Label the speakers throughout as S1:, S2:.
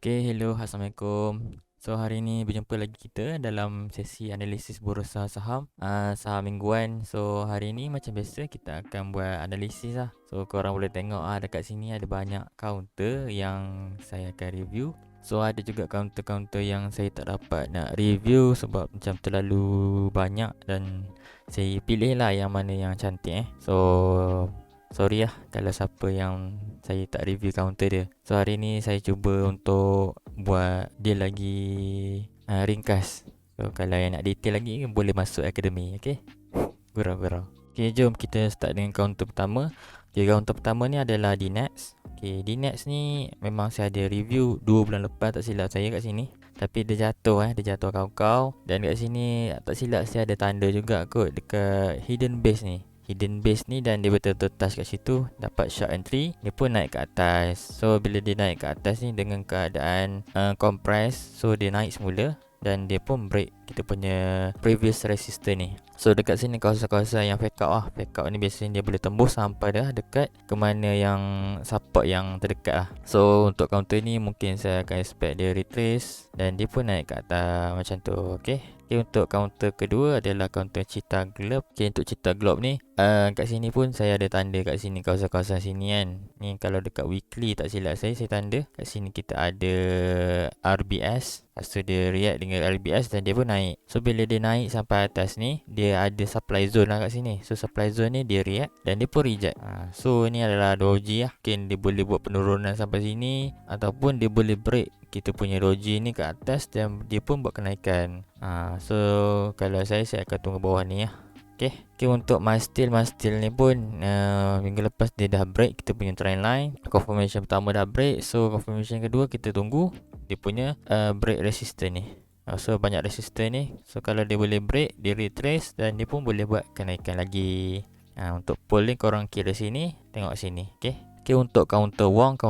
S1: Okay, hello, Assalamualaikum. So, hari ni berjumpa lagi kita dalam sesi analisis bursa saham, saham mingguan. So, hari ni macam biasa kita akan buat analisis lah. So, korang boleh tengok dekat sini ada banyak counter yang saya akan review. So, ada juga counter-counter yang saya tak dapat nak review sebab macam terlalu banyak dan saya pilih lah yang mana yang cantik. So, sorry lah kalau siapa yang saya tak review counter dia. So hari ni saya cuba untuk buat dia lagi ringkas. So kalau yang nak detail lagi boleh masuk akademi. Okay, gurau-gurau. Okay, jom kita start dengan counter pertama. Okay, counter pertama ni adalah DNEX. Okay, DNEX ni memang saya ada review 2 bulan lepas tak silap saya kat sini. Tapi dia jatuh dia jatuh kau-kau. Dan kat sini tak silap saya ada tanda juga kot dekat hidden base ni. Hidden base ni dan dia betul-betul touch kat situ, dapat short entry, dia pun naik ke atas. So bila dia naik ke atas ni dengan keadaan compress, so dia naik semula dan dia pun break kita punya previous resistor ni. So dekat sini kawasan-kawasan yang fake out fake out ni biasanya dia boleh tembus sampai dah dekat ke mana yang support yang terdekat lah. So untuk counter ni mungkin saya akan expect dia retrace dan dia pun naik ke atas macam tu. Okay, untuk counter kedua adalah counter Cheetah Globe. Okay, untuk Cheetah Globe ni kat sini pun saya ada tanda kat sini kawasan-kawasan sini kan. Ni kalau dekat weekly tak silap saya tanda. Kat sini kita ada RBS. Lepas tu dia react dengan RBS dan dia pun naik. So bila dia naik sampai atas ni, dia ada supply zone lah kat sini. So supply zone ni dia react dan dia pun reject. So ni adalah doji lah. Mungkin dia boleh buat penurunan sampai sini ataupun dia boleh break kita punya doji ni ke atas dan dia pun buat kenaikan. So kalau saya akan tunggu bawah ni lah. Okay, untuk Mastil ni pun minggu lepas dia dah break kita punya trend line. Confirmation pertama dah break. So confirmation kedua kita tunggu dia punya break resistor ni. So banyak resistor ni. So kalau dia boleh break, dia retrace dan dia pun boleh buat kenaikan lagi. Untuk pull ni korang kira sini, tengok sini. Okay, untuk counter Wong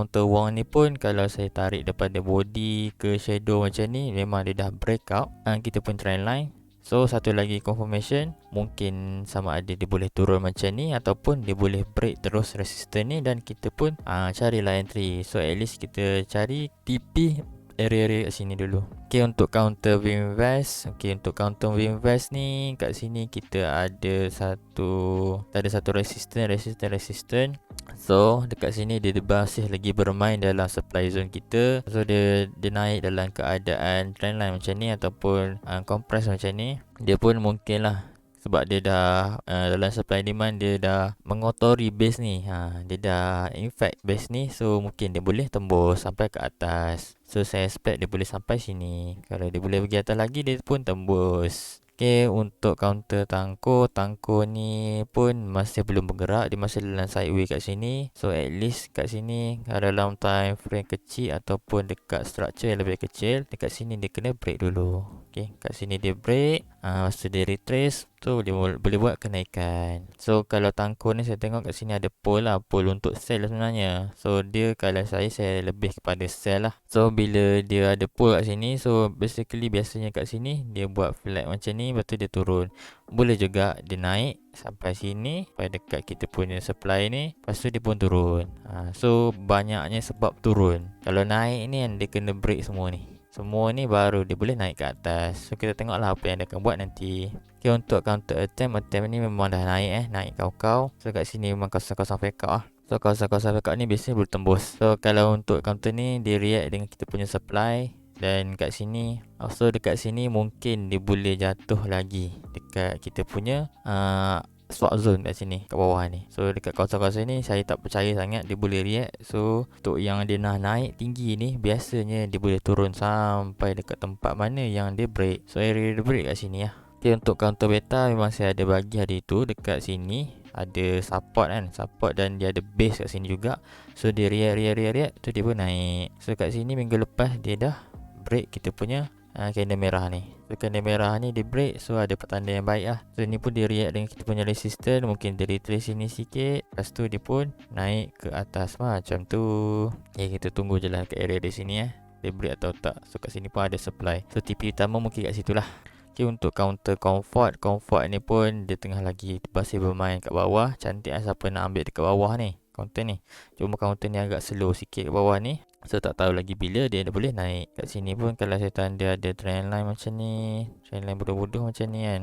S1: ni pun kalau saya tarik daripada body ke shadow macam ni, memang dia dah break out kita pun trend line. So satu lagi confirmation, mungkin sama ada dia boleh turun macam ni ataupun dia boleh break terus resistor ni dan kita pun carilah entry. So at least kita cari TP area-area kat sini dulu. Okay, untuk counter Winvest. Okay, untuk counter Winvest ni kat sini kita ada satu resistance. So dekat sini dia masih lagi bermain dalam supply zone kita. So dia naik dalam keadaan trendline macam ni ataupun compress macam ni. Dia pun mungkin lah sebab dia dah dalam supply demand dia dah mengotori base ni. Dia dah infect base ni. So mungkin dia boleh tembus sampai ke atas. So saya expect dia boleh sampai sini. Kalau dia boleh pergi atas lagi, dia pun tembus. Okay, untuk counter Tangko ni pun masih belum bergerak. Dia masih dalam sideways kat sini. So at least kat sini dalam time frame kecil ataupun dekat structure yang lebih kecil, dekat sini dia kena break dulu. Okay, kat sini dia break. Lepas tu dia retrace. So dia boleh buat kenaikan. So kalau Tangko ni saya tengok kat sini ada pull untuk sell sebenarnya. So dia kalau saya lebih kepada sell lah. So bila dia ada pull kat sini, so basically biasanya kat sini dia buat flat macam ni, lepas tu dia turun. Boleh juga dia naik sampai sini, sampai dekat kita punya supply ni, lepas tu dia pun turun. So banyaknya sebab turun. Kalau naik ni kan dia kena break semua ni. Semua ni baru dia boleh naik ke atas. So kita tengoklah apa yang dia akan buat nanti. Okay, untuk counter attempt ni memang dah naik naik kau-kau. So kat sini memang kawasan-kawasan fake out lah. So kawasan-kawasan fake out ni biasanya boleh tembus. So kalau untuk counter ni dia react dengan kita punya supply. Dan kat sini, so dekat sini mungkin dia boleh jatuh lagi dekat kita punya swap zone kat sini, kat bawah ni. So dekat kawasan-kawasan ni saya tak percaya sangat dia boleh react. So untuk yang dia nak naik tinggi ni, biasanya dia boleh turun sampai dekat tempat mana yang dia break. So area dia break kat sini lah. Okay, untuk counter beta memang saya ada bagi hari tu. Dekat sini ada support dan dia ada base kat sini juga. So dia react tu dia pun naik. So kat sini minggu lepas dia dah break kita punya candle merah ni. So candle merah ni dia break. So ada petanda yang baik lah. So ni pun dia react dengan kita punya resistance. Mungkin dia retrace sini sikit. Lepas tu dia pun naik ke atas macam tu. Kita tunggu je lah ke area di sini dia break atau tak. So kat sini pun ada supply. So TP utama mungkin kat situ lah. Okay, untuk counter Comfort ni pun dia tengah lagi masih bermain kat bawah. Cantik lah siapa nak ambil dekat bawah ni counter ni. Cuma counter ni agak slow sikit kat bawah ni. So tak tahu lagi bila dia boleh naik. Kat sini pun kalau saya tanda ada trend line macam ni, trend line bodoh-bodoh macam ni kan,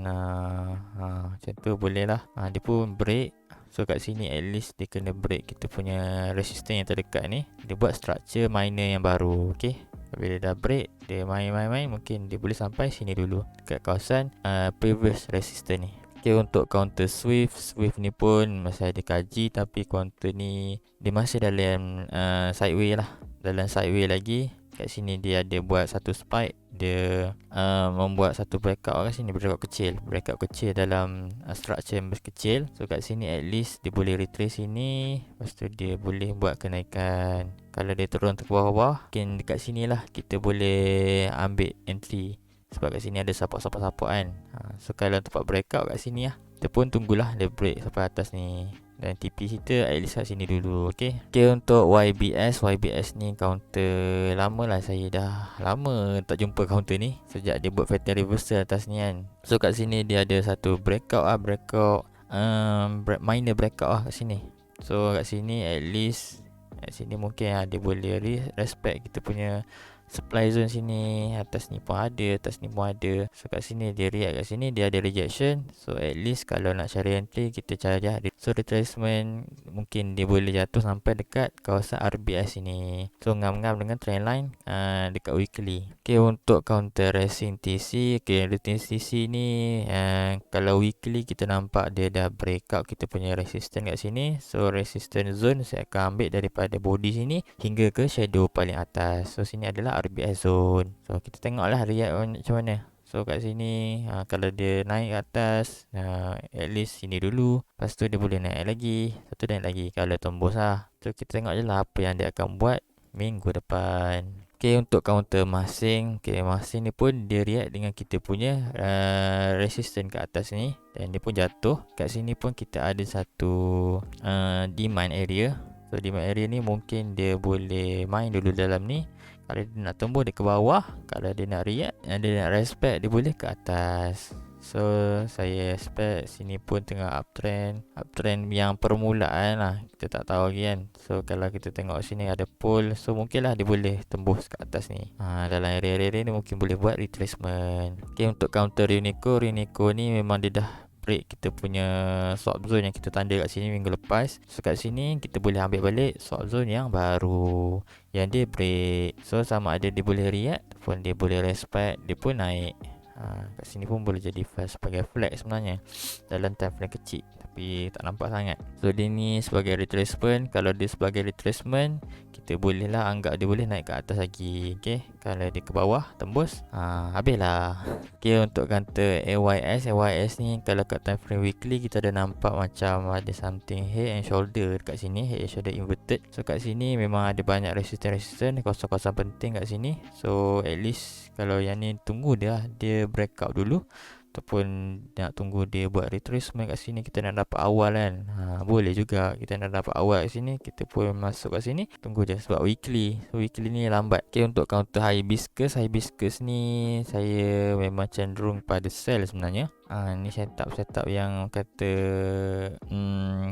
S1: macam tu boleh lah. Dia pun break. So kat sini at least dia kena break kita punya resistance yang terdekat ni. Dia buat structure minor yang baru. Okay, bila dah break, dia main-main, mungkin dia boleh sampai sini dulu, dekat kawasan previous resistance ni. Okay, untuk counter Swift ni pun masih ada kaji, tapi counter ni dia masih dalam sideway lah. Dalam sideway lagi. Kat sini dia ada buat satu spike. Dia membuat satu breakout kat sini, breakout kecil dalam structure yang kecil. So kat sini at least dia boleh retrace sini, lepas tu dia boleh buat kenaikan. Kalau dia turun ke bawah, mungkin dekat sini lah kita boleh ambil entry, sebab kat sini ada support kan. So kalau tempat breakout kat sini lah, kita pun tunggulah dia break sampai atas ni. Dan TP kita at least kat sini dulu. Okay, untuk YBS ni counter lama lah. Saya dah lama tak jumpa counter ni, sejak dia buat fatal reversal atas ni kan. So kat sini dia ada satu breakout minor breakout kat sini. So kat sini at least, kat sini mungkin dia boleh respect kita punya supply zone sini. Atas ni pun ada, atas ni pun ada. So kat sini dia react, kat sini dia ada rejection. So at least kalau nak cari entry, kita cari so retracement, mungkin dia boleh jatuh sampai dekat kawasan RBS ini. So ngam-ngam dengan trend line dekat weekly. Okay, untuk counter racing TC, okay, racing TC ni kalau weekly kita nampak dia dah breakout kita punya resistance kat sini. So resistance zone saya akan ambil daripada body sini hingga ke shadow paling atas. So sini adalah RBS zone. So kita tengoklah react macam mana. So kat sini kalau dia naik ke atas, at least sini dulu, lepas tu dia boleh naik lagi, satu naik lagi kalau tembus lah. So kita tengok je lah apa yang dia akan buat minggu depan. Okay, untuk counter masing, masing ni pun dia react dengan kita punya resistance ke atas ni, dan dia pun jatuh. Kat sini pun kita ada satu demand area. So demand area ni mungkin dia boleh main dulu dalam ni. Kalau dia nak tembus, dia ke bawah. Kalau dia nak react, dia nak respect, dia boleh ke atas. So saya expect sini pun tengah uptrend yang permulaan lah, kita tak tahu lagi kan. So kalau kita tengok sini ada pull, so mungkin lah dia boleh tembus ke atas ni. Dalam area-area ni mungkin boleh buat retracement. Okay, untuk counter Uniqlo ni memang dia dah break kita punya swap zone yang kita tanda kat sini minggu lepas. So kat sini kita boleh ambil balik swap zone yang baru yang dia break. So sama ada dia boleh react ataupun dia boleh respect, dia pun naik. Kat sini pun boleh jadi sebagai flag sebenarnya dalam time frame kecil, tapi tak nampak sangat. So dia ni sebagai retracement. Kalau dia sebagai retracement, kita boleh lah anggap dia boleh naik ke atas lagi. Okay, kalau dia ke bawah tembus, habislah. Okay, untuk counter AYS ni, kalau kat time frame weekly kita ada nampak macam ada something head and shoulder dekat sini, head and shoulder inverted. So kat sini memang ada banyak resistance, kawasan-kawasan penting kat sini. So at least kalau yang ni tunggu dia breakout dulu, ataupun nak tunggu dia buat retracement kat sini, kita nak dapat awal kan. Boleh juga kita nak dapat awal kat sini, kita pun masuk kat sini, tunggu je sebab weekly. So weekly ni lambat. Okay, untuk counter hibiscus ni saya memang cenderung pada sell sebenarnya. Ni setup yang kata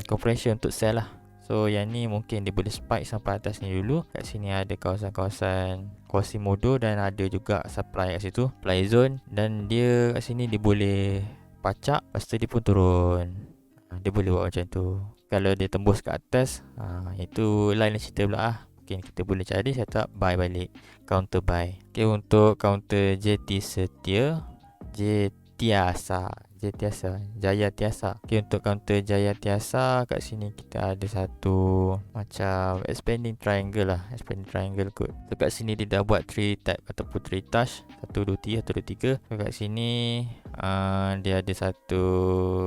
S1: compression untuk sell lah. So yang ni mungkin dia boleh spike sampai atas ni dulu. Kat sini ada kawasan-kawasan Quasimodo dan ada juga supply kat situ, supply zone. Dan dia kat sini dia boleh pacak, lepas tu dia pun turun. Dia boleh buat macam tu. Kalau dia tembus ke atas, itu lain cerita pula lah. Mungkin kita boleh cari setup buy balik, counter buy. Okay, untuk counter Jaya Tiasa. Okay, untuk counter Jaya Tiasa, kat sini kita ada satu macam expanding triangle kot. So kat sini dia dah buat 3 tap ataupun 3 touch, 1, 2, 3, 1, 2, 3. So kat sini dia ada satu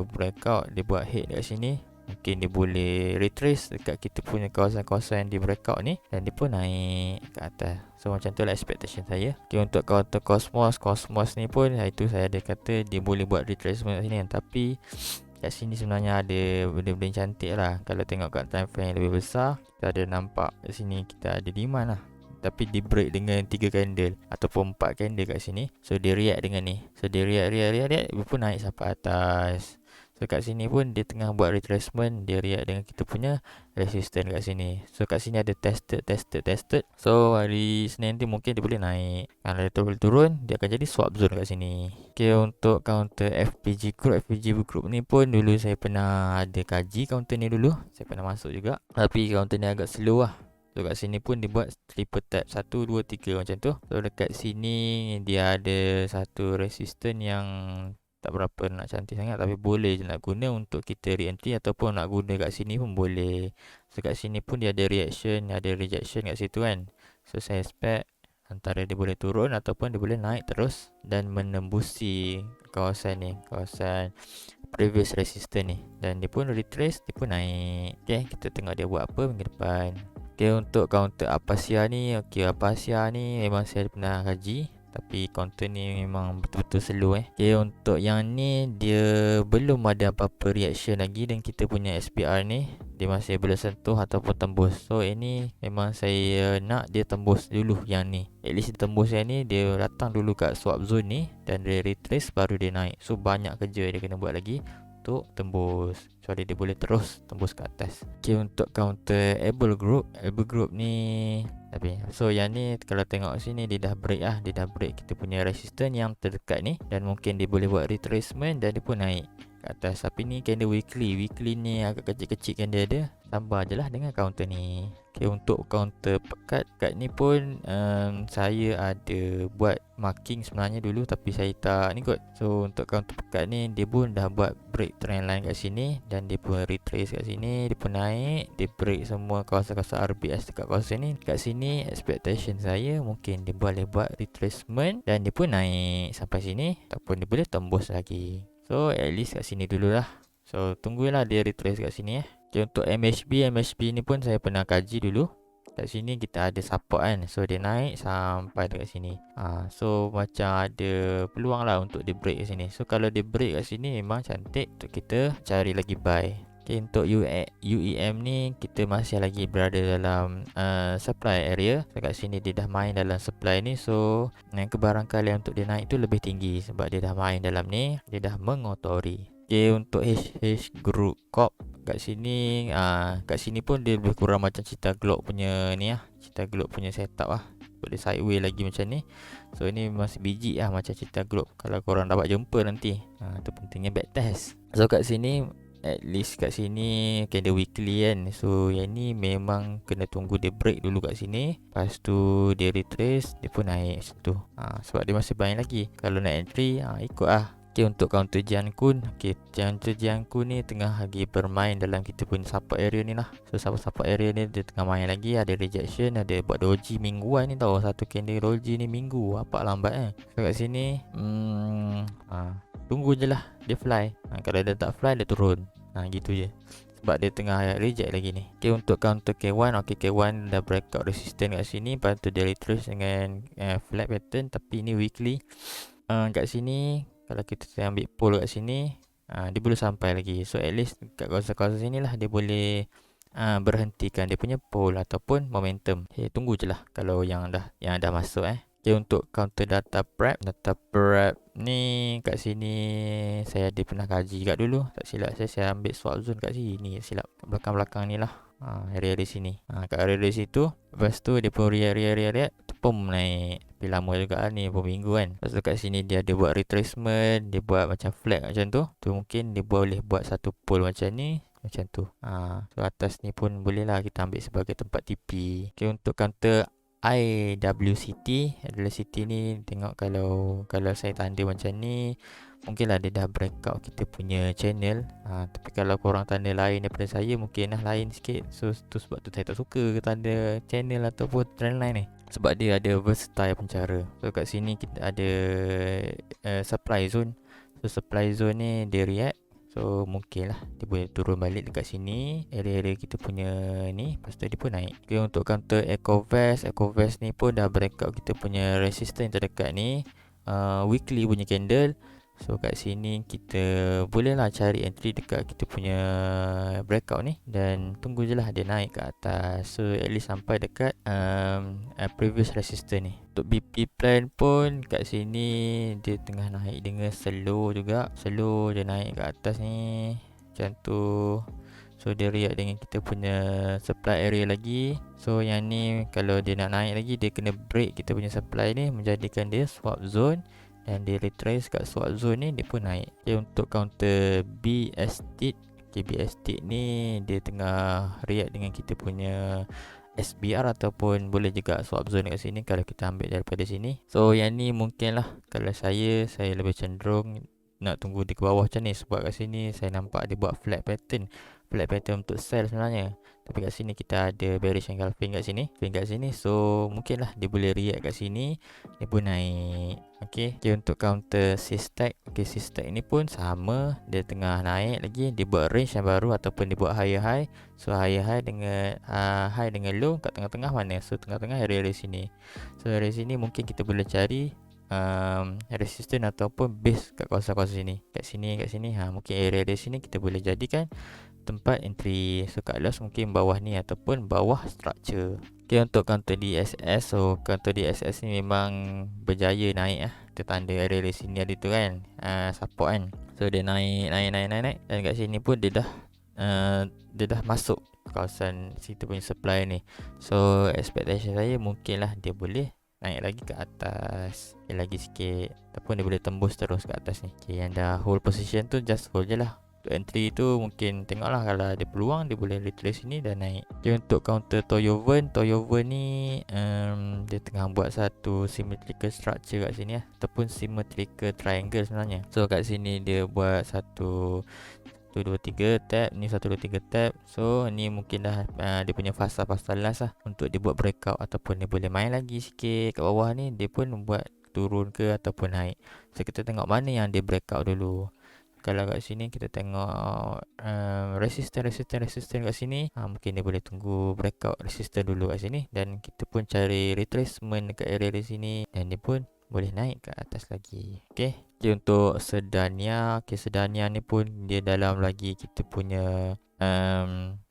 S1: breakout, dia buat head kat sini. Mungkin dia boleh retrace dekat kita punya kawasan-kawasan yang di breakout ni, dan dia pun naik ke atas. So macam tu lah expectation saya. Okay, untuk counter Cosmos ni pun itu saya ada kata dia boleh buat retracement kat sini, tapi kat sini sebenarnya ada benda-benda cantik lah. Kalau tengok kat time frame yang lebih besar, kita ada nampak kat sini kita ada demand lah, tapi di break dengan 3 candle ataupun 4 candle kat sini. So dia react dengan ni. So dia react dia pun naik sampai atas. So kat sini pun dia tengah buat retracement, dia react dengan kita punya resistance kat sini. So kat sini ada tested. So hari Senin nanti mungkin dia boleh naik. Kalau dia boleh turun, dia akan jadi swap zone kat sini. Okay, untuk counter FPG group ni pun dulu saya pernah ada kaji counter ni dulu. Saya pernah masuk juga. Tapi counter ni agak slow lah. So kat sini pun dia buat triple tap 1, 2, 3 macam tu. So dekat sini dia ada satu resistance yang tak berapa nak cantik sangat, tapi boleh je nak guna untuk kita re-entry ataupun nak guna kat sini pun boleh. So kat sini pun dia ada reaction, ada rejection kat situ kan. So saya expect antara dia boleh turun ataupun dia boleh naik terus dan menembusi kawasan ni, kawasan previous resistance ni, dan dia pun retrace, dia pun naik. Okay, kita tengok dia buat apa minggu depan. Okay, untuk counter Apasia ni, okay, Apasia ni memang saya pernah kaji, tapi counter ni memang betul-betul slow Okay, untuk yang ni dia belum ada apa-apa reaction lagi, dan kita punya SPR ni dia masih boleh sentuh ataupun tembus. So ini memang saya nak dia tembus dulu yang ni. At least dia tembus yang ni, dia datang dulu kat swap zone ni dan dia retrace baru dia naik. So banyak kerja dia kena buat lagi untuk tembus, kecuali dia boleh terus tembus ke atas. Okay, untuk counter Able Group ni, tapi so yang ni kalau tengok sini dia dah break dia dah break kita punya resistance yang terdekat ni, dan mungkin dia boleh buat retracement dan dia pun naik ke atas. Tapi ni candle weekly ni agak kecil-kecil candle dia, tambah je lah dengan counter ni. Okay, untuk counter pekat kat ni pun saya ada buat marking sebenarnya dulu, tapi saya tak ni kot. So untuk counter pekat ni dia pun dah buat break trend line kat sini, dan dia pun retrace kat sini, dia pun naik, dia break semua kawasan-kawasan RBS dekat kawasan ni. Kat sini expectation saya mungkin dia boleh buat retracement dan dia pun naik sampai sini, ataupun dia boleh tembus lagi. So at least kat sini dululah. So tunggulah dia retrace kat sini Okay, untuk MHB ni pun saya pernah kaji dulu. Kat sini kita ada support kan. So dia naik sampai dekat sini. So macam ada peluang lah untuk dia break kat sini. So kalau dia break kat sini memang cantik untuk kita cari lagi buy. Okay, untuk UEM ni kita masih lagi berada dalam supply area. So kat sini dia dah main dalam supply ni. So kebarangkalian untuk dia naik tu lebih tinggi sebab dia dah main dalam ni, dia dah mengotori. Okay, untuk HH Group Corp kat sini pun dia lebih kurang macam Cheetah Globe punya ni Cheetah Globe punya setup boleh sideway lagi macam ni. So ini masih biji macam Cheetah Globe. Kalau korang dapat jumpa nanti, tu pentingnya backtest. So kat sini at least kat sini candle weekly kan. So yang ni memang kena tunggu dia break dulu kat sini, lepas tu dia retrace, dia pun naik macam tu. Sebab dia masih banyak lagi. Kalau nak entry ikut Okay, untuk counter Jiankun, counter Jiankun ni tengah lagi bermain dalam kita punya support area ni lah. So support area ni dia tengah main lagi, ada rejection, ada buat doji mingguan ni tau. Satu candle doji ni minggu, apa lambat So kat sini tunggu je lah dia fly. Kalau dia tak fly, dia turun. Gitu je, sebab dia tengah reject lagi ni. Okay, untuk counter K1, K1 dah breakout resistance kat sini, lepas tu dia retrace dengan flat pattern, tapi ni weekly. Kat sini kalau kita ambil pull kat sini, dia boleh sampai lagi. So at least kat kawasan-kawasan sini lah dia boleh berhentikan dia punya pull ataupun momentum. Tunggu je lah kalau yang dah masuk Okay, untuk counter data prep ni kat sini saya ada pernah kaji kat dulu. Tak silap saya ambil swap zone kat sini. Silap kat belakang-belakang ni lah, area sini. Kat area situ, lepas tu dia pun react pum naik. Tapi lama juga ni, berapa minggu kan. Lepas tu kat sini dia ada buat retracement, dia buat macam flag macam tu. Tu mungkin dia boleh buat satu pull macam ni, macam tu. So atas ni pun boleh lah kita ambil sebagai tempat TP. Okay, untuk counter IWCT adalah city ni, tengok kalau saya tanda macam ni, mungkinlah dia dah breakout kita punya channel. Tapi kalau korang tanda lain daripada saya, mungkin lain sikit. So tu sebab tu saya tak suka tanda channel ataupun trend line ni, sebab dia ada versatile pencara. So kat sini kita ada supply zone. So supply zone ni dia react, so mungkin lah dia boleh turun balik dekat sini, area-area kita punya ni, lepas tu dia pun naik. Okay, untuk counter Ecovest ni pun dah breakout kita punya resistance terdekat ni, weekly punya candle. So kat sini kita bolehlah cari entry dekat kita punya breakout ni, dan tunggu je lah dia naik ke atas. So at least sampai dekat previous resistance ni. Untuk BP plan pun kat sini dia tengah naik dengan slow juga. Slow dia naik ke atas ni macam tu. So dia react dengan kita punya supply area lagi. So yang ni kalau dia nak naik lagi, dia kena break kita punya supply ni, menjadikan dia swap zone, dan dia retrace kat swap zone ni, dia pun naik. Okay, untuk counter B estate, okay, B estate ni dia tengah react dengan kita punya SBR, ataupun boleh juga swap zone kat sini kalau kita ambil daripada sini. So yang ni mungkin lah, kalau saya lebih cenderung nak tunggu di ke bawah macam ni, sebab kat sini saya nampak dia buat flat pattern untuk sell sebenarnya. Tapi kat sini kita ada bearish engulfing kat sini, so mungkin lah dia boleh react kat sini, dia pun naik. Okay, untuk counter C-Stack, C-Stack ni pun sama, dia tengah naik lagi, dia buat range yang baru ataupun dia buat higher high. So higher high dengan high dengan low kat tengah-tengah mana? So tengah-tengah area sini. So area sini mungkin kita boleh cari resistance ataupun base kat kawasan-kawasan sini. Kat sini mungkin area sini kita boleh jadikan tempat entry. So kat loss mungkin bawah ni ataupun bawah structure. Okay, untuk counter DSS, so counter DSS ni memang berjaya naik Dia tanda area sini ada tu kan, support kan. So dia naik. Dan kat sini pun dia dah masuk kawasan situ punya supply ni. So expectation saya mungkin lah dia boleh naik lagi ke atas, lagi sikit, ataupun dia boleh tembus terus ke atas ni. Okay, yang dah hold position tu just hold je lah. Untuk entry tu mungkin tengoklah, kalau ada peluang dia boleh retrace sini dan naik. Okay, untuk counter Toyoven ni dia tengah buat satu symmetrical structure kat sini ataupun symmetrical triangle sebenarnya. So kat sini dia buat 1 2 3 tab, ni 1 2 3 tab. So ni mungkin dah dia punya fasa last lah untuk dia buat breakout, ataupun dia boleh main lagi sikit kat bawah ni, dia pun buat turun ke ataupun naik. So kita tengok mana yang dia breakout dulu. Kalau kat sini kita tengok resistance kat sini, mungkin dia boleh tunggu breakout resistance dulu kat sini, dan kita pun cari retracement dekat area di sini, dan dia pun boleh naik ke atas lagi. Okay, untuk Sedania, Sedania ni pun dia dalam lagi kita punya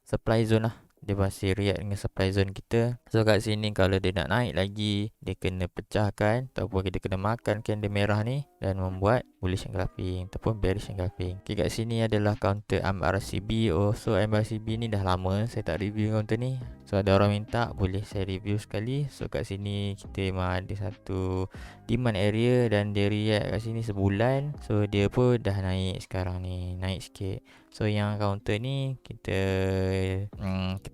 S1: supply zone lah. Dia masih react dengan supply zone kita. So kat sini kalau dia nak naik lagi, dia kena pecahkan ataupun kita kena makan candle merah ni dan membuat bullish engulfing ataupun bearish engulfing. Okay, kat sini adalah counter MRCB. So MRCB ni dah lama saya tak review counter ni. So ada orang minta, boleh saya review sekali. So kat sini kita memang ada satu demand area dan dia react kat sini sebulan. So dia pun dah naik sekarang ni, naik sikit. So yang counter ni kita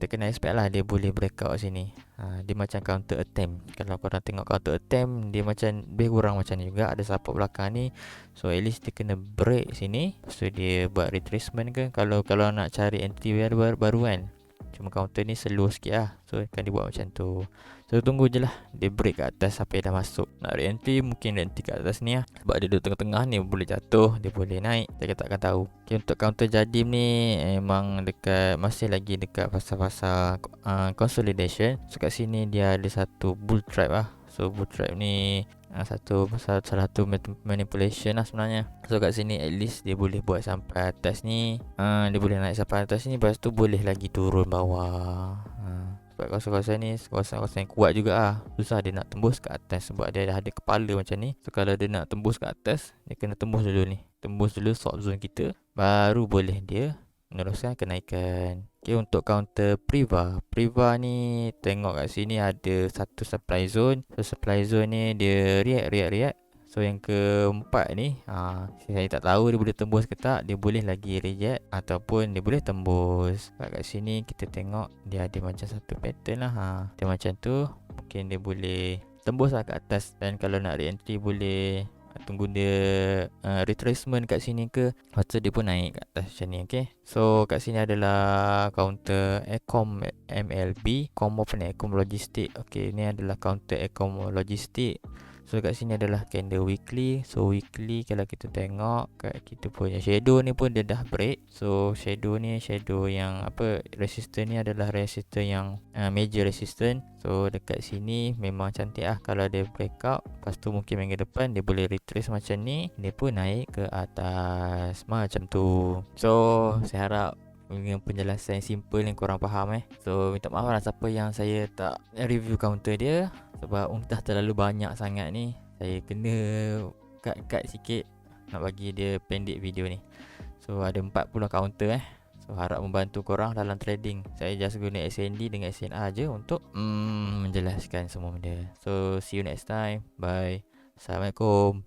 S1: kena expect lah dia boleh breakout sini. Dia macam counter attempt. Kalau korang tengok counter attempt, dia macam lebih kurang macam ni juga, ada support belakang ni. So at least dia kena break sini, so dia buat retracement ke. Kalau nak cari entry baru kan, cuma counter ni slow sikit lah. So kan dia buat macam tu. So tunggu je lah dia break kat atas sampai dah masuk. Nak re-entry mungkin re-entry kat atas ni lah, sebab dia duduk tengah-tengah ni, boleh jatuh, dia boleh naik, kita takkan tahu. Okay, untuk counter Jadim ni memang masih lagi dekat fasa-fasa consolidation. So kat sini dia ada satu bull trap lah. So bull trap ni salah satu manipulation lah sebenarnya. So kat sini at least dia boleh buat sampai atas ni, dia boleh naik sampai atas ni, lepas tu boleh lagi turun bawah. Sebab kawasan-kawasan ni kawasan yang kuat juga lah. Susah dia nak tembus ke atas sebab dia dah ada kepala macam ni. So kalau dia nak tembus ke atas, dia kena tembus dulu ni, tembus dulu swap zone kita, baru boleh dia meneruskan kenaikan. Okay, untuk counter Priva ni tengok kat sini ada satu supply zone. So supply zone ni dia react. So yang keempat ni saya tak tahu dia boleh tembus ke tak. Dia boleh lagi reject ataupun dia boleh tembus. Kat sini kita tengok dia ada macam satu pattern lah. Dia macam tu, mungkin dia boleh tembus lah ke atas. Dan kalau nak re-entry boleh tunggu dia retracement kat sini ke, lepas tu dia pun naik kat atas macam ni. Okay, so kat sini adalah counter Ecom MLB, Ecom Logistik. Okay, ni adalah counter Ecom Logistik. So kat sini adalah candle weekly. So weekly kalau kita tengok kat kita punya shadow ni pun dia dah break. So shadow ni shadow yang apa, resistor ni adalah resistor yang major resistance. So dekat sini memang cantik lah kalau dia breakout. Lepas tu mungkin minggu depan dia boleh retrace macam ni, dia pun naik ke atas macam tu. So saya harap dengan penjelasan yang simple ni korang faham So minta maaf lah siapa yang saya tak review counter dia, sebab dah terlalu banyak sangat ni. Saya kena cut sikit nak bagi dia pendek video ni. So ada 40 counter So harap membantu korang dalam trading. Saya just guna SND dengan SNR je untuk menjelaskan semua benda. So see you next time. Bye. Assalamualaikum.